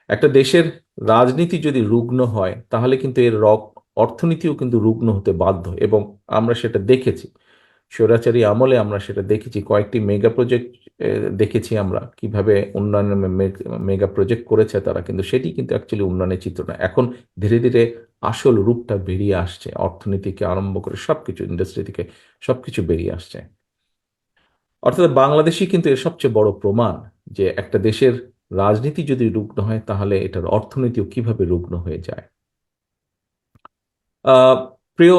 একটা দেশের রাজনীতি যদি রুগ্ন হয় তাহলে কিন্তু এর অর্থনীতিও কিন্তু রুগ্ন হতে বাধ্য, এবং আমরা সেটা দেখেছি। স্বৈরাচারী আমলে আমরা সেটা দেখেছি, কয়েকটি মেগা প্রজেক্ট দেখেছি আমরা কিভাবে উন্নয়নের মেগা প্রজেক্ট করেছে তারা, কিন্তু সেটি কিন্তু অ্যাকচুয়ালি উন্নয়নের চিত্র না। এখন ধীরে ধীরে আসল রূপটা বেরিয়ে আসছে, অর্থনীতিকে আরম্ভ করে সবকিছু, ইন্ডাস্ট্রি থেকে সবকিছু বেরিয়ে আসছে। অর্থাৎ বাংলাদেশই কিন্তু এর সবচেয়ে বড় প্রমাণ যে একটা দেশের রাজনীতি যদি রুগ্ন হয় তাহলে এটার অর্থনীতিও কিভাবে রুগ্ন হয়ে যায়। আহ, প্রিয়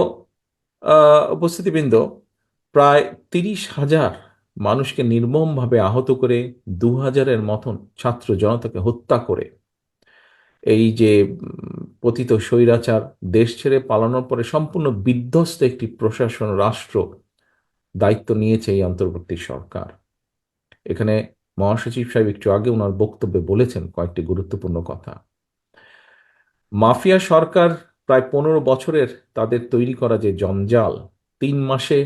উপস্থিতিবৃন্দ, প্রায় 30,000 মানুষকে নির্মমভাবে আহত করে, 2,000-এর মতন ছাত্র জনতাকে হত্যা করে এই যে পতিত স্বৈরাচার দেশ ছেড়ে পালানোর পরে সম্পূর্ণ বিধ্বস্ত একটি প্রশাসন রাষ্ট্র দায়িত্ব নিয়েছে এই অন্তর্বর্তী সরকার। এখানে মহাসচিব সাহেব একটু আগে ওনার বক্তব্যে বলেছেন কয়েকটি গুরুত্বপূর্ণ কথা। মাফিয়া সরকার প্রায় 15 বছরের তাদের তৈরি করা যে জঞ্জাল 3 মাসে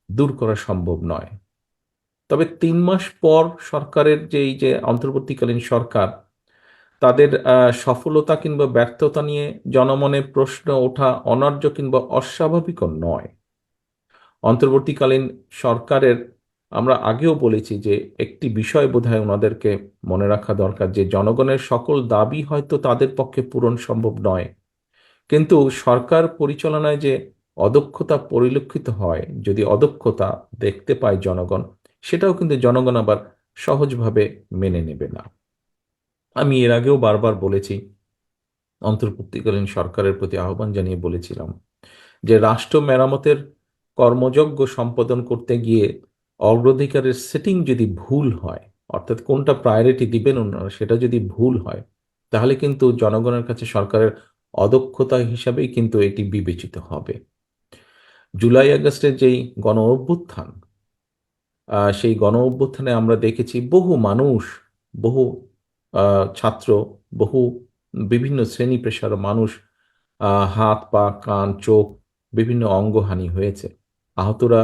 দূর করা সম্ভব নয়। তবে 3 মাস পর সরকারের যে এই যে অন্তর্বর্তীকালীন সরকার, তাদের সফলতা কিংবা ব্যর্থতা নিয়ে জনমনে প্রশ্ন ওঠা অনার্য কিংবা অস্বাভাবিকও নয়। অন্তর্বর্তীকালীন সরকারের, আমরা আগেও বলেছি যে একটি বিষয় বোধহয় ওনাদেরকে মনে রাখা দরকার, যে জনগণের সকল দাবি হয়তো তাদের পক্ষে পূরণ সম্ভব নয়, কিন্তু সরকার পরিচালনায় যে অদক্ষতা পরিলক্ষিত হয়, যদি অদক্ষতা দেখতে পায় জনগণ, সেটাও কিন্তু জনগণ আবার সহজভাবে মেনে নেবে না। আমি এর আগেও বারবার বলেছি, অন্তর্বর্তীকালীন সরকারের প্রতি আহ্বান জানিয়ে বলেছিলাম যে রাষ্ট্র মেরামতের কর্মযজ্ঞ সম্পাদন করতে গিয়ে অগ্রাধিকারের সেটিং যদি ভুল হয়, অর্থাৎ কোনটা প্রায়োরিটি দিবেন ওনারা সেটা যদি ভুল হয়, তাহলে কিন্তু জনগণের কাছে সরকারের অদক্ষতা হিসাবেই কিন্তু এটি বিবেচিত হবে। জুলাই আগস্টের যেই গণ অভ্যুত্থান, সেই গণ অভ্যুত্থানে আমরা দেখেছি বহু মানুষ, বহু ছাত্র, বহু বিভিন্ন শ্রেণী পেশার মানুষ, হাত পা কান চোখ বিভিন্ন অঙ্গহানি হয়েছে। আহতরা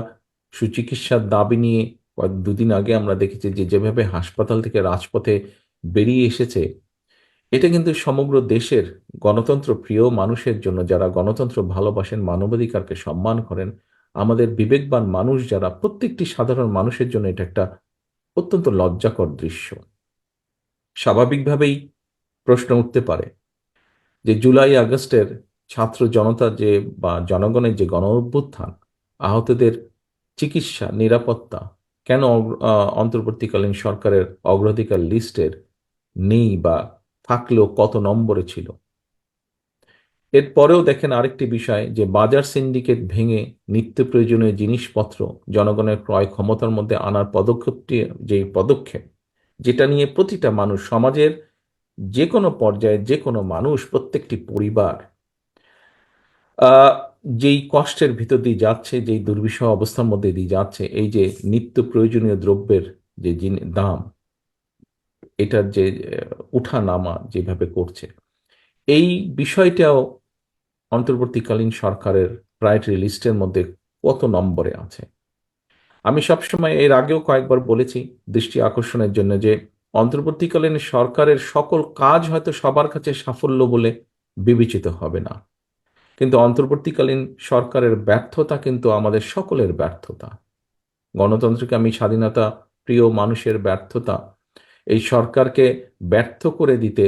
সুচিকিৎসার দাবি নিয়ে দুদিন আগে আমরা দেখেছি যে যেভাবে হাসপাতাল থেকে রাজপথে বেরিয়ে এসেছে, এটা কিন্তু সমগ্র দেশের গণতন্ত্র প্রিয় মানুষের জন্য, যারা গণতন্ত্র ভালোবাসেন, মানবাধিকারকে সম্মান করেন, আমাদের বিবেকবান মানুষ যারা, প্রত্যেকটি সাধারণ মানুষের জন্য এটা একটা অত্যন্ত লজ্জাকর দৃশ্য। স্বাভাবিকভাবেই প্রশ্ন উঠতে পারে যে জুলাই আগস্টের ছাত্র জনতা যে বা জনগণের যে গণ অভ্যুত্থান, আহতদের চিকিৎসা নিরাপত্তা কেন অন্তর্বর্তীকালীন সরকারের অগ্রাধিকার লিস্টের নেই, বা থাকলেও কত নম্বরে ছিল। এরপরেও দেখেন আরেকটি বিষয়, যে বাজার সিন্ডিকেট ভেঙে নিত্য প্রয়োজনীয় জিনিসপত্র জনগণের ক্রয় ক্ষমতার মধ্যে আনার পদক্ষেপটি, যে পদক্ষেপ যেটা নিয়ে প্রতিটা মানুষ, সমাজের যে কোনো পর্যায়ে যে কোনো মানুষ, প্রত্যেকটি পরিবার আহ যেই কষ্টের ভিতর দিয়ে যাচ্ছে, যেই দুর্বিষহ অবস্থার মধ্যে দিয়ে যাচ্ছে, এই যে নিত্য প্রয়োজনীয় দ্রব্যের যে দাম, এটার যে উঠা নামা যেভাবে করছে, এই বিষয়টাও অন্তর্বর্তীকালীন সরকারের প্রায়োরিটি লিস্টের মধ্যে কত নম্বরে আছে। আমি সবসময় এর আগেও কয়েকবার বলেছি দৃষ্টি আকর্ষণের জন্য, যে অন্তর্বর্তীকালীন সরকারের সকল কাজ হয়তো সবার কাছে সাফল্য বলে বিবেচিত হবে না, কিন্তু অন্তর্বর্তীকালীন সরকারের ব্যর্থতা কিন্তু আমাদের সকলের ব্যর্থতা। গণতন্ত্রকে আমি স্বাধীনতা প্রিয় মানুষের ব্যর্থতা, এই সরকারকে ব্যর্থ করে দিতে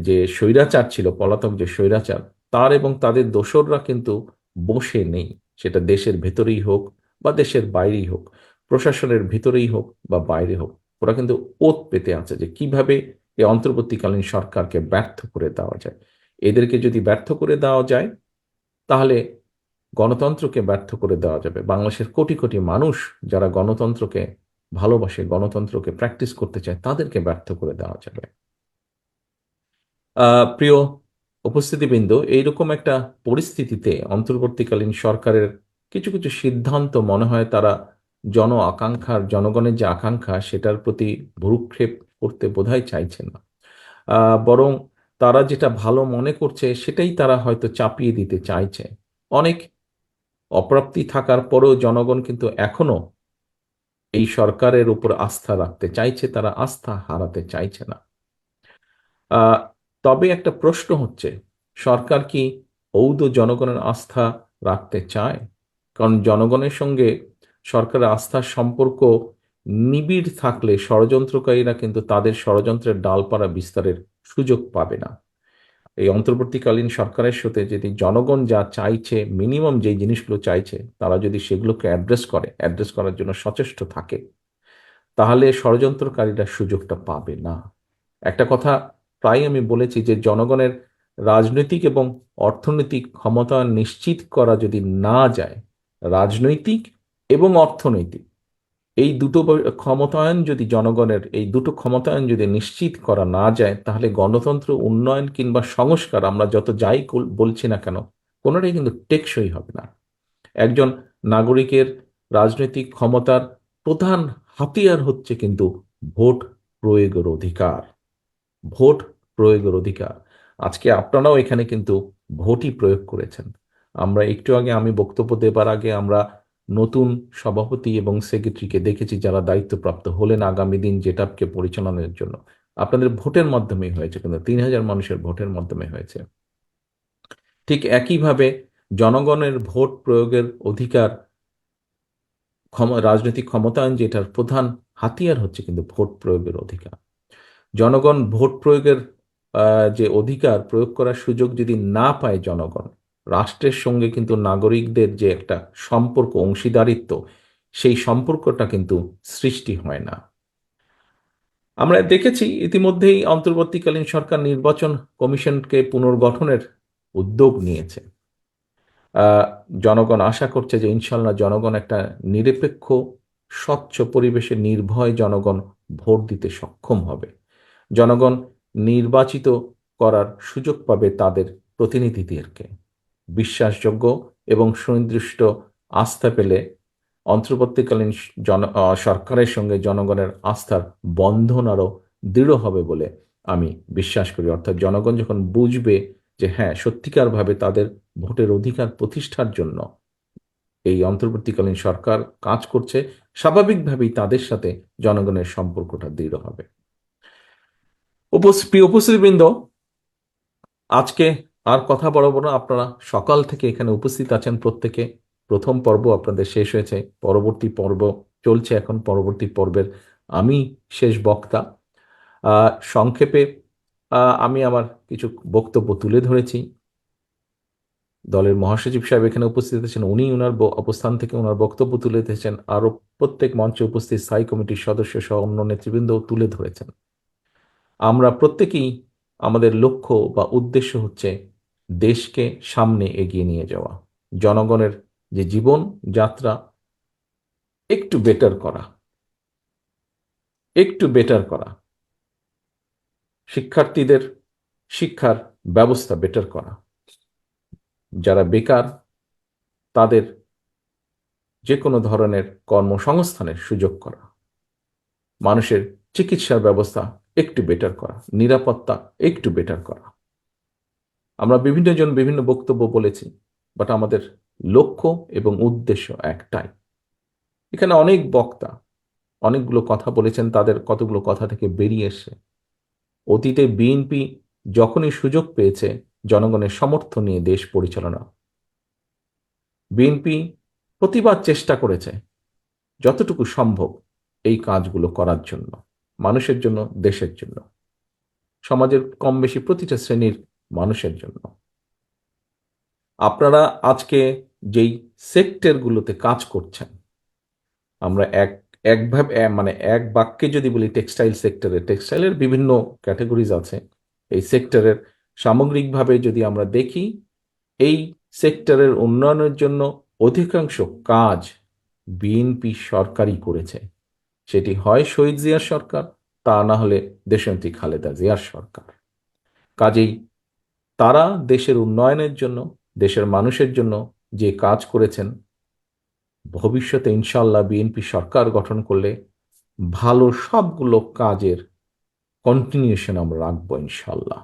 যে স্বৈরাচার ছিল, পলাতক যে স্বৈরাচার, তার এবং তাদের দোসররা কিন্তু বসে নেই। সেটা দেশের ভেতরেই হোক বা দেশের বাইরেই হোক, প্রশাসনের ভিতরেই হোক বা বাইরে হোক, ওরা কিন্তু ওত পেতে আছে যে কিভাবে এই অন্তর্বর্তীকালীন সরকারকে ব্যর্থ করে দেওয়া যায়। এদেরকে যদি ব্যর্থ করে দেওয়া যায়, তাহলে গণতন্ত্রকে ব্যর্থ করে দেওয়া যাবে। বাংলাদেশের কোটি কোটি মানুষ যারা গণতন্ত্রকে ভালোবাসে, গণতন্ত্রকে প্র্যাকটিস করতে চায়, তাদেরকে ব্যর্থ করে দেওয়া যাবে। প্রিয় উপস্থিতিবৃন্দ, এইরকম একটা পরিস্থিতিতে অন্তর্বর্তীকালীন সরকারের কিছু কিছু সিদ্ধান্ত মনে হয় তারা জন আকাঙ্ক্ষার, জনগণের যে আকাঙ্ক্ষা সেটার প্রতি ভ্রূক্ষেপ করতে বোধহয় চাইছেন না। বরং তারা যেটা ভালো মনে করছে সেটাই তারা হয়তো চাপিয়ে দিতে চাইছে। অনেক অপ্রাপ্তি থাকার পরেও জনগণ কিন্তু এখনো এই সরকারের উপর আস্থা রাখতে চাইছে, তারা আস্থা হারাতে চাইছে না। আহ, তবে একটা প্রশ্ন হচ্ছে, সরকার কি ঔদ জনগণের আস্থা রাখতে চায়? কারণ জনগণের সঙ্গে সরকারের আস্থার সম্পর্ক নিবিড় থাকলে ষড়যন্ত্রকারীরা কিন্তু তাদের ষড়যন্ত্রের ডালপালা বিস্তারের সুযোগ পাবে না। এই অন্তর্বর্তীকালীন সরকারের সাথে যদি জনগণ যা চাইছে, মিনিমাম যে জিনিসগুলো চাইছে, তারা যদি সেগুলোকে অ্যাড্রেস করার জন্য সচেষ্ট থাকে, তাহলে ষড়যন্ত্রকারীরা সুযোগটা পাবে না। একটা কথা প্রায় আমি বলেছি যে জনগণের রাজনৈতিক এবং অর্থনৈতিক ক্ষমতা নিশ্চিত করা যদি না যায়, রাজনৈতিক এবং অর্থনৈতিক এই দুটো ক্ষমতায়ন যদি জনগণের এই দুটো ক্ষমতায়ন যদি নিশ্চিত করা না যায়, তাহলে গণতন্ত্র, উন্নয়ন কিংবা সংস্কার আমরা যত যাই বলছি না কেন, কোনোটাই কিন্তু টেকসই হবে না। একজন নাগরিকের রাজনৈতিক ক্ষমতার প্রধান হাতিয়ার হচ্ছে কিন্তু ভোট প্রয়োগের অধিকার। ভোট প্রয়োগের অধিকার। আজকে আপনারাও এখানে কিন্তু ভোটই প্রয়োগ করেছেন। আমরা একটু আগে, আমি বক্তব্য দেবার আগে, আমরা নতুন সভাপতি এবং সেক্রেটারিকে দেখেছি যারা দায়িত্বপ্রাপ্ত হলেন আগামী দিন জেটাপকে পরিচালনার জন্য। আপনাদের ভোটের মাধ্যমেই হয়েছে, কিন্তু 3,000 মানুষের ভোটের মাধ্যমে হয়েছে। ঠিক একইভাবে জনগণের ভোট প্রয়োগের অধিকার, রাজনৈতিক ক্ষমতায়ন যেটার প্রধান হাতিয়ার হচ্ছে কিন্তু ভোট প্রয়োগের অধিকার। জনগণ ভোট প্রয়োগের যে অধিকার প্রয়োগ করার সুযোগ যদি না পায় জনগণ, রাষ্ট্রের সঙ্গে কিন্তু নাগরিকদের যে একটা সম্পর্ক, অংশীদারিত্ব, সেই সম্পর্কটা কিন্তু সৃষ্টি হয় না। আমরা দেখেছি ইতিমধ্যেই অন্তর্বর্তীকালীন সরকার নির্বাচন কমিশনকে পুনর্গঠনের উদ্যোগ নিয়েছে। আহ, জনগণ আশা করছে যে ইনশাল্লাহ জনগণ একটা নিরপেক্ষ, স্বচ্ছ পরিবেশে নির্ভয় জনগণ ভোট দিতে সক্ষম হবে। জনগণ নির্বাচিত করার সুযোগ পাবে তাদের প্রতিনিধিদেরকে। বিশ্বাসযোগ্য এবং সুনির্দিষ্ট আস্থা পেলে অন্তর্বর্তীকালীন সরকারের সঙ্গে জনগণের আস্থার বন্ধন আরও দৃঢ় হবে বলে আমি বিশ্বাস করি। অর্থাৎ জনগণ যখন বুঝবে যে হ্যাঁ, সত্যিকারভাবে তাদের ভোটের অধিকার প্রতিষ্ঠার জন্য এই অন্তর্বর্তীকালীন সরকার কাজ করছে, স্বাভাবিকভাবেই তাদের সাথে জনগণের সম্পর্কটা দৃঢ় হবে। প্রিয় উপস্থিতিবৃন্দ, আজকে আর কথা বাড়াবো না। আপনারা সকাল থেকে এখানে উপস্থিত আছেন প্রত্যেকে। প্রথম পর্ব আপনাদের শেষ হয়েছে, পরবর্তী পর্ব চলছে এখন। পরবর্তী পর্বের আমি শেষ বক্তা। সংক্ষেপে আমি আমার কিছু বক্তব্য তুলে ধরেছি। দলের মহাসচিব সাহেব এখানে উপস্থিত আছেন, উনি ওনার অবস্থান থেকে ওনার বক্তব্য তুলে ধরেছেন। আরো প্রত্যেক মঞ্চে উপস্থিত স্থায়ী কমিটির সদস্য সহ অন্য নেতৃবৃন্দ তুলে ধরেছেন। আমরা প্রত্যেকেই, আমাদের লক্ষ্য বা উদ্দেশ্য হচ্ছে দেশকে সামনে এগিয়ে নিয়ে যাওয়া, জনগণের যে জীবন যাত্রা একটু বেটার করা, একটু বেটার করা, শিক্ষার্থীদের শিক্ষার ব্যবস্থা বেটার করা, যারা বেকার তাদের যে কোনো ধরনের কর্মসংস্থানের সুযোগ করা, মানুষের চিকিৎসার ব্যবস্থা একটু বেটার করা, নিরাপত্তা একটু বেটার করা। আমরা বিভিন্ন জন বিভিন্ন বক্তব্য বলেছি, বাট আমাদের লক্ষ্য এবং উদ্দেশ্য একটাই। এখানে অনেক বক্তা অনেকগুলো কথা বলেছেন, তাদের কতগুলো কথা থেকে বেরিয়ে এসে অতীতে বিএনপি যখনই সুযোগ পেয়েছে জনগণের সমর্থন নিয়ে দেশ পরিচালনা, বিএনপি প্রতিবার চেষ্টা করেছে যতটুকু সম্ভব এই কাজগুলো করার জন্য, মানুষের জন্য, দেশের জন্য, সমাজের কম বেশি প্রতিটা শ্রেণীর মানুষের জন্য। আপনারা আজকে যেই সেক্টরগুলোতে কাজ করছেন, আমরা একভাবে মানে এক বাক্যে যদি বলি, টেক্সটাইল সেক্টরে, টেক্সটাইলের বিভিন্ন ক্যাটাগরিজ আছে। এই সেক্টরের সামগ্রিকভাবে যদি আমরা দেখি, এই সেক্টরের উন্নয়নের জন্য অধিকাংশ কাজ বিএনপি সরকারই করেছে। সেটি হয় শহীদ জিয়ার সরকার, তা না হলে দেশনেত্রী খালেদা জিয়ার সরকার। কাজেই তারা দেশের উন্নয়নের জন্য, দেশের মানুষের জন্য যে কাজ করেছেন, ভবিষ্যতে ইনশাল্লাহ বিএনপি সরকার গঠন করলে ভালো সবগুলো কাজের কন্টিনিউশন আমরা রাখবো ইনশাল্লাহ।